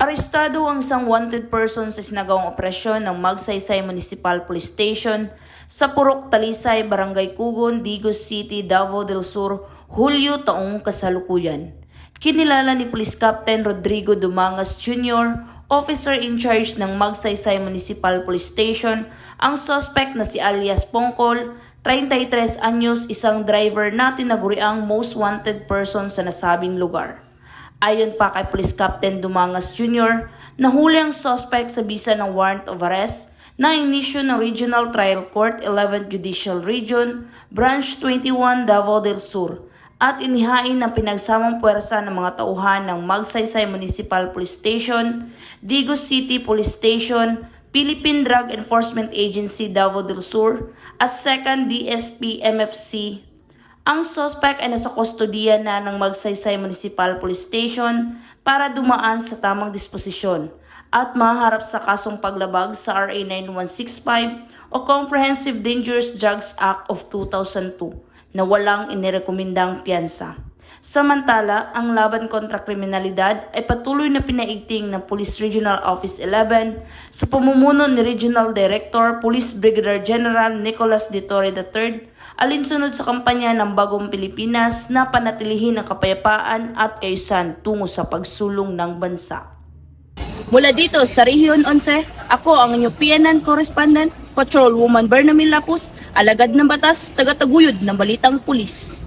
Arestado ang isang wanted person sa sinagawang operasyon ng Magsaysay Municipal Police Station sa Purok Talisay, Barangay Cugon, Digos City, Davao del Sur, Hulyo taong kasalukuyan. Kinilala ni Police Captain Rodrigo Dumangas Jr., officer in charge ng Magsaysay Municipal Police Station, ang suspect na si alias Pongkol, 33 anyos, isang driver na tinaguriang most wanted person sa nasabing lugar. Ayon pa kay Police Captain Dumangas Jr., nahuli ang suspect sa bisa ng warrant of arrest na inisyu ng Regional Trial Court 11th Judicial Region, Branch 21, Davao del Sur, at inihain ng pinagsamang puwersa ng mga tauhan ng Magsaysay Municipal Police Station, Digos City Police Station, Philippine Drug Enforcement Agency Davao del Sur, at 2nd DSP MFC. Ang suspect ay nasa kustodiya na ng Magsaysay Municipal Police Station para dumaan sa tamang disposisyon at maharap sa kasong paglabag sa RA 9165 o Comprehensive Dangerous Drugs Act of 2002 na walang inirekomendang piyansa. Samantala, ang laban kontra kriminalidad ay patuloy na pinaigting ng Police Regional Office 11 sa pamumuno ni Regional Director Police Brigadier General Nicolas De Torre III, alinsunod sa kampanya ng Bagong Pilipinas na panatilihin ang kapayapaan at kaayusan tungo sa pagsulong ng bansa. Mula dito sa Region 11, ako ang inyong PNN Correspondent, Patrolwoman Bernamil Lapus, alagad ng batas, taga-taguyod ng Balitang Pulis.